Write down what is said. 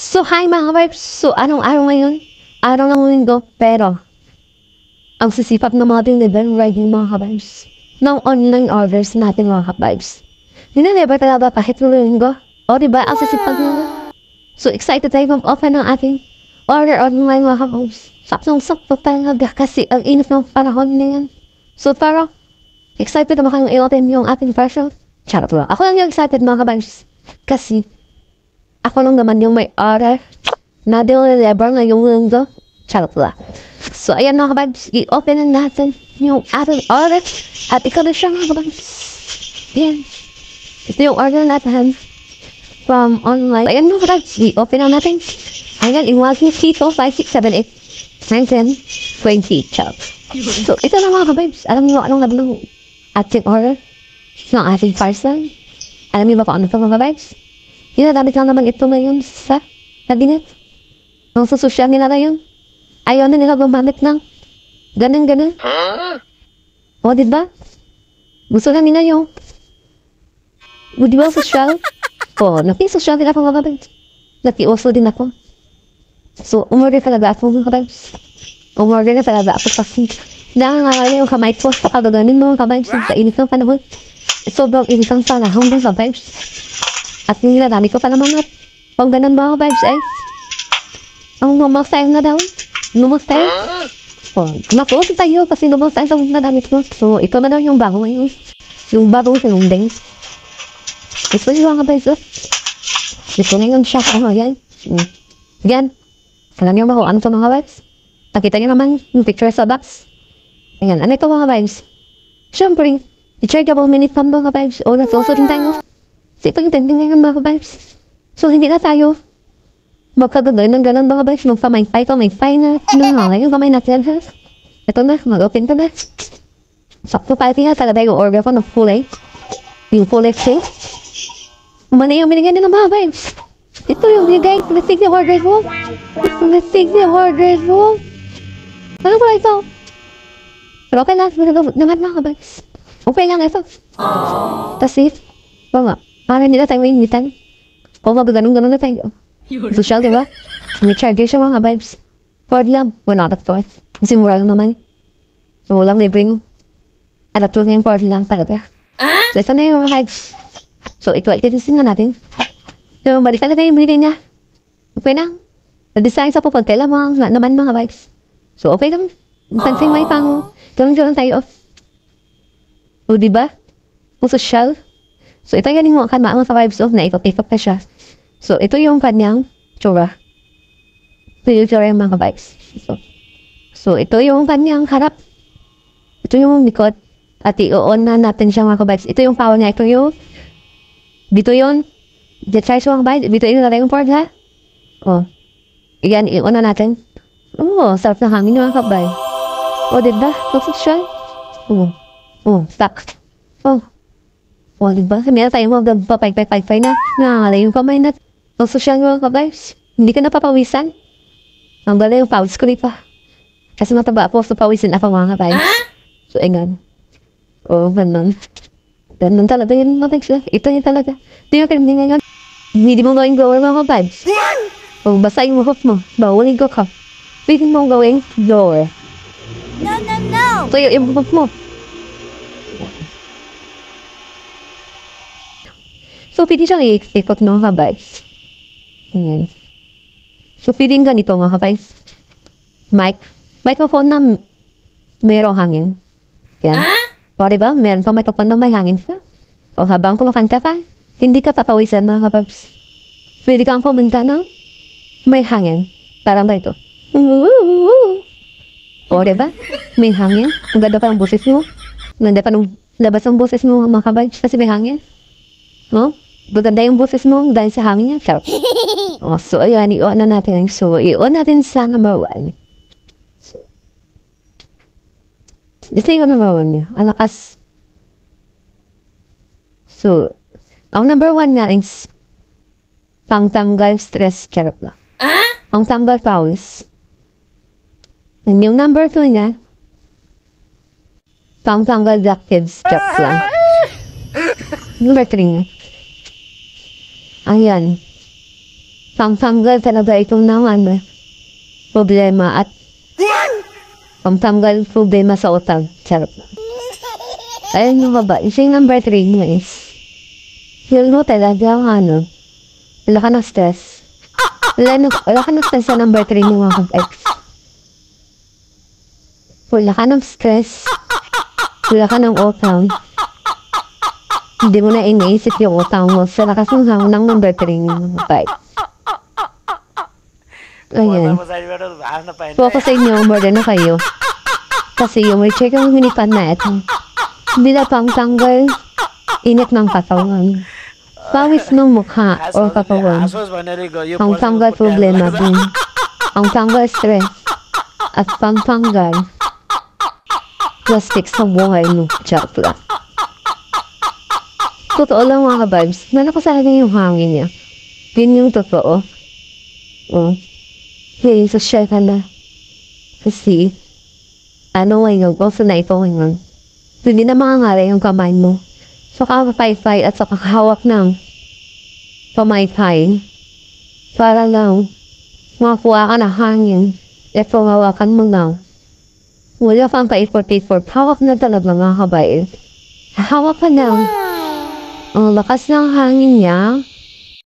So, hi mga vibes. So, anong araw ngayon? Araw ng linggo, pero ang sisipap ng mga deliver riding mga vibes ng online orders natin mga vibes. Dineliver talaga kahit ng linggo. O, diba? Ang sisipap ng So, excited tayo mag-open ng ating order online mga vibes. Saktong-sakto talaga kasi ang init ng panahon na yan. So, pero, excited naman kayong i-open yung ating parcel. Charot lang. Ako lang yung excited mga vibes. Kasi, ako lang naman yung may order na deliver ngayong linggo. Charot lang. So, ayan mga kabibs, i-open na natin yung ating order. At ikaw na siya mga kabibs. Ayan. Ito yung order natin from online. Ayan mga kabibs, i-open na natin. Ayan, iwagi Tito 5678 1920. Charot. So, ito na mga kabibs. Alam niyo anong nabilang ating order ng ating parcel? Alam niyo ba kung ano ito mga kabibs? Ginagamit lang naman ito ngayon sa cabinet. Nung sa social nila ngayon, ayaw na nila gumamit ng ganun-ganun. O, diba? Gusto lang nila yung di ba social? O, naki-social din ako mga kabibs. Naki-also din ako. So, umorder talaga ako mga kabibs. Umorder na talaga ako kasi nakakaya yung kamay ko sa kagaganin mga kabibs sa init ng panahon. Sobrang init ang panahon mga kabibs. At nilagamit ko pa naman at pang ganun mga vibes ay ang normal style na daw. Normal style. O, nakuha tayo kasi normal style ang nagamit ko. So, ito na daw yung bago ngayon. Yung bago sa lundeng. Ito yung mga vibes. Ito na yung shock ako yan. Yan. Alam niyo ba kung ano ito mga vibes? Nakita niyo naman yung picture sa box. Ayan. Ano ito mga vibes? Siyempre, i-chargeable minute pump mga vibes. O, nasa din tayo. So, ito yung tending ngayon mga vibes. So, hindi na tayo magkagagay ng ganun mga vibes. Magpa-may-fi ko, may-fi na. Yung kamay natin. Ito na, mag-open ko na. Sakto pa ito nga, talaga yung order ko ng full A. Yung full exchange. Umana yung binigyan din ng mga vibes. Ito yung binigay. Nasig niya order mo. Nasig niya order mo. Ano ba ito? Pero okay lang. Naman mga vibes. Okay lang ito. Tapos it. Ba nga. Para nila tayo initan. O magaganong-ganon na tayo. Social, diba? May charger siya mga vibes. For lang. Wala na to. Kasi mura lang naman. So, walang libre mo. Alat to na yung for lang talaga. So, ito na yung mga vibes. So, ito ay titisin na natin. So, balikan na tayo yung binigay niya. Okay na. Na-design sa pupagtela mga naman mga vibes. So, okay lang. Pansin may pang. Tulong-tulong tayo. O, diba? Kung social. So, ito yung mga kan mga vibes of na ipapipap na siya. So, ito yung kanyang tsura. Ito yung tsura yung mga vibes. So, ito yung kanyang harap. Ito yung likod. At i-on na natin siya mga vibes. Ito yung power niya. Ito yung dito yun. Try siya mga vibes. Dito yun na yung port ha. O. Yan, i-on na natin. Oo, sarap na hangin yung mga vibes. O, diba? Looks siya. Oo. Oo, stuck. Oh. O, diba? Sabi na tayo mo, papay na. Nangangalay yung kamay na. Ang social mga kabibes. Hindi ka napapawisan. Ang bala yung pawis ko pa. Kasi mataba po, so pawisin ako mga kabibes. So, engan. O, ganun. Ganun talaga yun mga kabibes. Ito yun talaga. Ito yung kanya ngayon. Hindi mo gawing blower mga kabibes. O, basta yung hoof mo. Bawalin ko ka. Pwede mo gawing blower. No! So, yung hoof mo. So, pwede siyang i-ikot ng kabibes. Ayan. So, pwede ganito mga kabibes. Microphone na mayroong hangin. Ayan. O, diba? Meron pa microphone na may hangin ka. O, habang kumakanta ka, hindi ka papawisan mga kabibes. Pwede kang pumunta ng may hangin. Parang ba ito? O, diba? May hangin. Ang ganda pa ng boses mo. Ganda pa ng labas ng boses mo mga kabibes kasi may hangin. No? Maganda yung boses mo dahil sa hangin niya. Charot. Oh, so, ayan, i-on na natin. So, i-on natin sa number 1. So, ito yung number 1 niya. Alakas. So, ang number 1 nga is pangtanggal stress. Charot lang. Ang tanggal pawis. And yung number 2 niya, pangtanggal blackheads. Charot lang. Number 3 niya. Ayan. Pangtanggal talaga itong naman problema at pangtanggal problema sa utang. Charot. Ayun yung baba. Yung number 3 mo is feel mo talaga wala ka ng stress. Wala ka ng stress sa number 3 mo mga ex. Wala ka ng stress. Wala ka ng utang. Hindi mo na iniisip yung utang mo sa lakas ng hang ng number 3 mo mga ex. Ayan. Focus sa inyo, more na kayo. Kasi yung recheck ang hinipan na ito. Bila pang tanggal, init ng katawan. Pawis ng mukha o katawan. Ang tanggal problema din. Ang tanggal stress. At pang tanggal plastic sa buhay mo. Joke lang. Totoo lang mga vibes. Nalakas yung hangin niya. Yun yung totoo. Hey, so share ka na. Kasi, ngayon, also na ito ngayon. Hindi na makangari yung kamay mo. So, kakapay-fay at sa kakahawak ng pamaypay. Para lang, makakuha ka na hangin. At pumawakan mo lang. Wala kang pa-effort. Hawak na talaga mga kabail. Hawak ka lang. Ang lakas ng hangin niya.